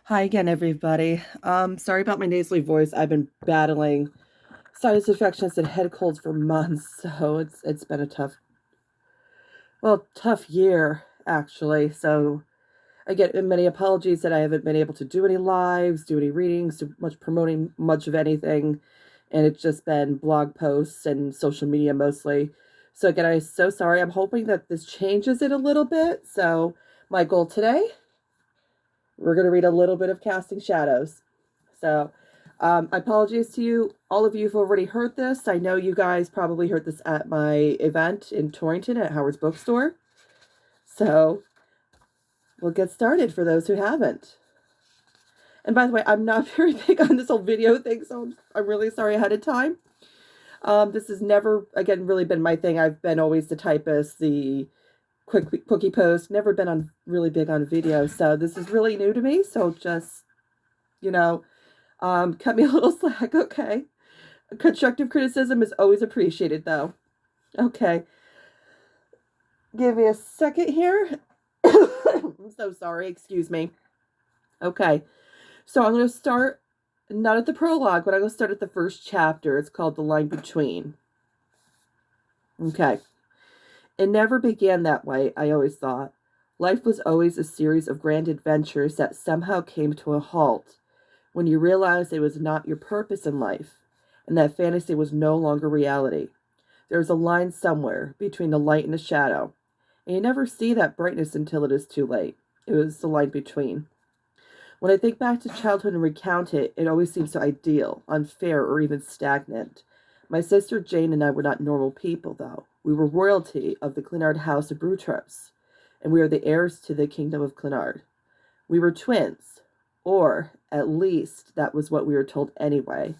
Hi again, everybody. Sorry about my nasally voice. I've been battling sinus infections and head colds for months, so it's been a tough year actually. So I get many apologies that I haven't been able to do any lives, do any readings, do much promoting much of anything, and it's just been blog posts and social media mostly. So again, I'm so sorry. I'm hoping that this changes it a little bit. So my goal today, we're going to read a little bit of Casting Shadows. So, apologies to you, all of you who've already heard this. I know you guys probably heard this at my event in Torrington at Howard's Bookstore. So, we'll get started for those who haven't. And by the way, I'm not very big on this whole video thing, so I'm really sorry ahead of time. This has never, again, really been my thing. I've been always the typist, the quickie post, never been on really big on video. So this is really new to me. So just, you know, cut me a little slack, okay? Constructive criticism is always appreciated, though. Okay. Give me a second here. I'm so sorry. Excuse me. Okay. So I'm going to start, not at the prologue, but I'm going to start at the first chapter. It's called The Line Between. Okay. It never began that way, I always thought. Life was always a series of grand adventures that somehow came to a halt when you realized it was not your purpose in life and that fantasy was no longer reality. There is a line somewhere between the light and the shadow, and you never see that brightness until it is too late. It was the line between. When I think back to childhood and recount it, it always seems so ideal, unfair, or even stagnant. My sister Jane and I were not normal people, though. We were royalty of the Clinard House of Brutros, and we are the heirs to the kingdom of Clinard. We were twins, or at least that was what we were told anyway.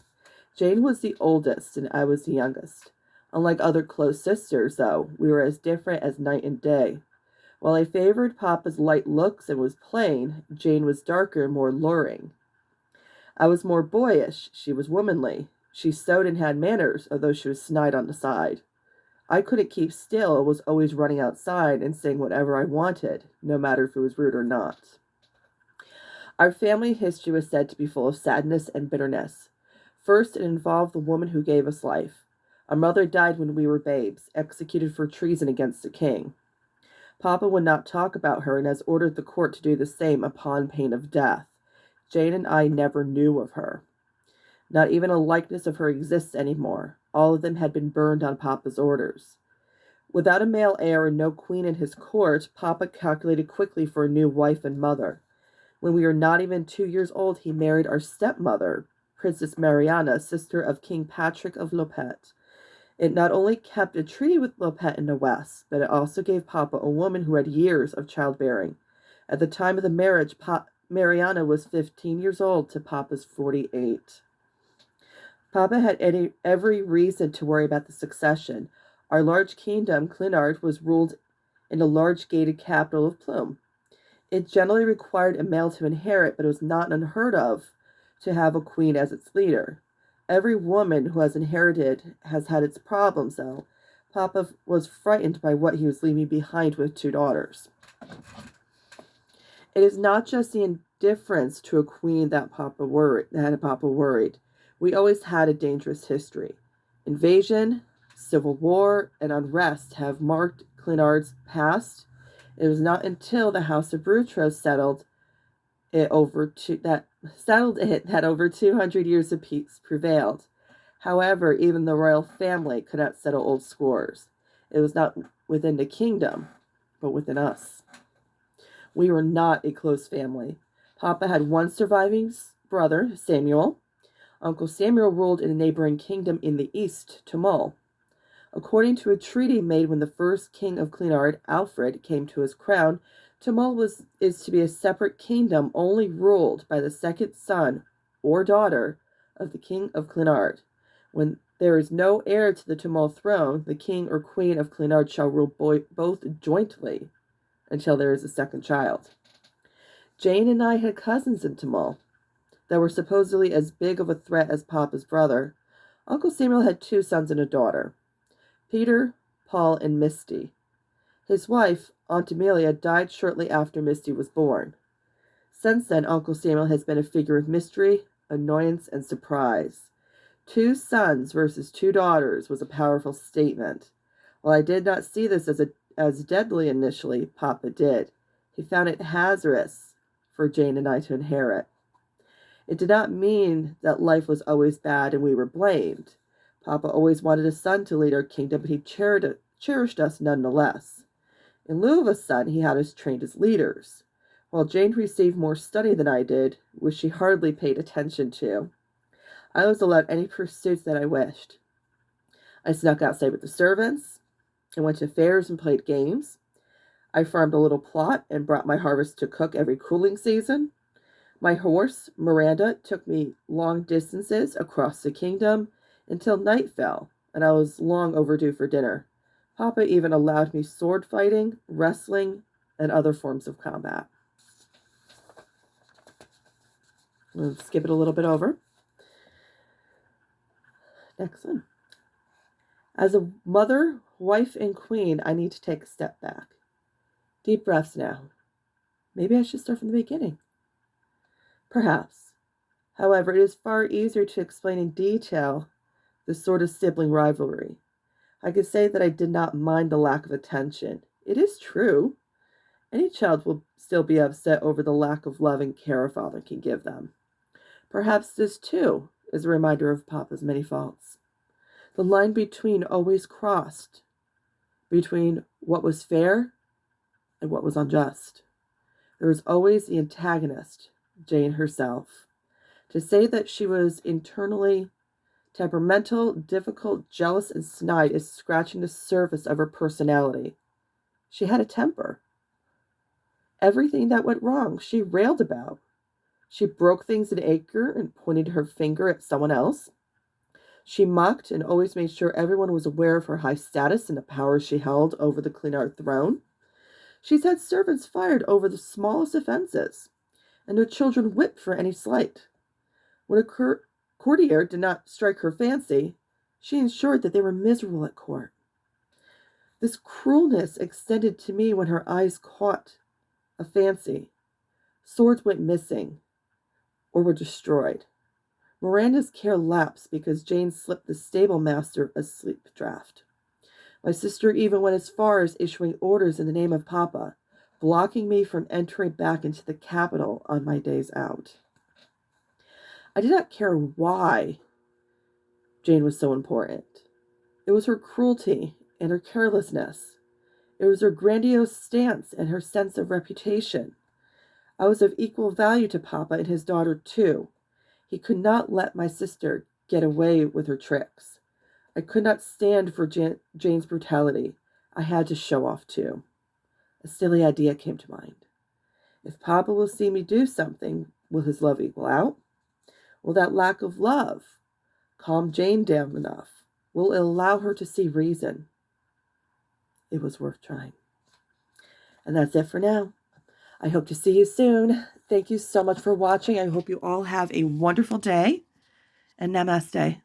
Jane was the oldest, and I was the youngest. Unlike other close sisters, though, we were as different as night and day. While I favored Papa's light looks and was plain, Jane was darker and more luring. I was more boyish, she was womanly. She sewed and had manners, although she was snide on the side. I couldn't keep still and was always running outside and saying whatever I wanted, no matter if it was rude or not. Our family history was said to be full of sadness and bitterness. First, it involved the woman who gave us life. Our mother died when we were babes, executed for treason against the king. Papa would not talk about her and has ordered the court to do the same upon pain of death. Jane and I never knew of her. Not even a likeness of her exists anymore. All of them had been burned on Papa's orders. Without a male heir and no queen in his court, Papa calculated quickly for a new wife and mother. When we were not even 2 years old, he married our stepmother, Princess Mariana, sister of King Patrick of Lopet. It not only kept a treaty with Lopet in the west, but it also gave Papa a woman who had years of childbearing. At the time of the marriage, Mariana was 15 years old to Papa's 48. Papa had every reason to worry about the succession. Our large kingdom, Clinard, was ruled in the large gated capital of Plume. It generally required a male to inherit, but it was not unheard of to have a queen as its leader. Every woman who has inherited has had its problems, though. Papa was frightened by what he was leaving behind with 2 daughters. It is not just the indifference to a queen that had Papa worried. We always had a dangerous history. Invasion, civil war, and unrest have marked Clinard's past. It was not until the House of Brutros settled it that over 200 years of peace prevailed. However, even the royal family could not settle old scores. It was not within the kingdom, but within us. We were not a close family. Papa had one surviving brother, Samuel. Uncle Samuel ruled in a neighboring kingdom in the east, Tumul. According to a treaty made when the first king of Clinard, Alfred, came to his crown, Tumul is to be a separate kingdom only ruled by the second son or daughter of the king of Clinard. When there is no heir to the Tumul throne, the king or queen of Clinard shall rule both jointly until there is a second child. Jane and I had cousins in Tumul that were supposedly as big of a threat as Papa's brother. Uncle Samuel had 2 sons and a daughter, Peter, Paul, and Misty. His wife, Aunt Amelia, died shortly after Misty was born. Since then, Uncle Samuel has been a figure of mystery, annoyance, and surprise. 2 sons versus 2 daughters was a powerful statement. While I did not see this as deadly initially, Papa did. He found it hazardous for Jane and I to inherit. It did not mean that life was always bad and we were blamed. Papa always wanted a son to lead our kingdom, but he cherished us nonetheless. In lieu of a son, he had us trained as leaders. While Jane received more study than I did, which she hardly paid attention to, I was allowed any pursuits that I wished. I snuck outside with the servants. I went to fairs and played games. I farmed a little plot and brought my harvest to cook every cooling season. My horse, Miranda, took me long distances across the kingdom until night fell, and I was long overdue for dinner. Papa even allowed me sword fighting, wrestling, and other forms of combat. We'll skip it a little bit over. Next one. As a mother, wife, and queen, I need to take a step back. Deep breaths now. Maybe I should start from the beginning. Perhaps. However, it is far easier to explain in detail this sort of sibling rivalry. I could say that I did not mind the lack of attention. It is true. Any child will still be upset over the lack of love and care a father can give them. Perhaps this, too, is a reminder of Papa's many faults. The line between always crossed, between what was fair and what was unjust. There was always the antagonist, Jane herself. To say that she was internally temperamental, difficult, jealous, and snide is scratching the surface of her personality. She had a temper. Everything that went wrong, she railed about. She broke things in anger and pointed her finger at someone else. She mocked and always made sure everyone was aware of her high status and the power she held over the Clenard throne. She's had servants fired over the smallest offenses, and their children whipped for any slight. When a courtier did not strike her fancy, she ensured that they were miserable at court. This cruelness extended to me when her eyes caught a fancy. Swords went missing or were destroyed. Miranda's care lapsed because Jane slipped the stable master a sleep draft. My sister even went as far as issuing orders in the name of Papa, blocking me from entering back into the capital on my days out. I did not care why Jane was so important. It was her cruelty and her carelessness. It was her grandiose stance and her sense of reputation. I was of equal value to Papa and his daughter, too. He could not let my sister get away with her tricks. I could not stand for Jane's brutality. I had to show off, too. A silly idea came to mind. If Papa will see me do something, will his love equal out? Will that lack of love calm Jane down enough? Will it allow her to see reason? It was worth trying. And that's it for now. I hope to see you soon. Thank you so much for watching. I hope you all have a wonderful day. And namaste.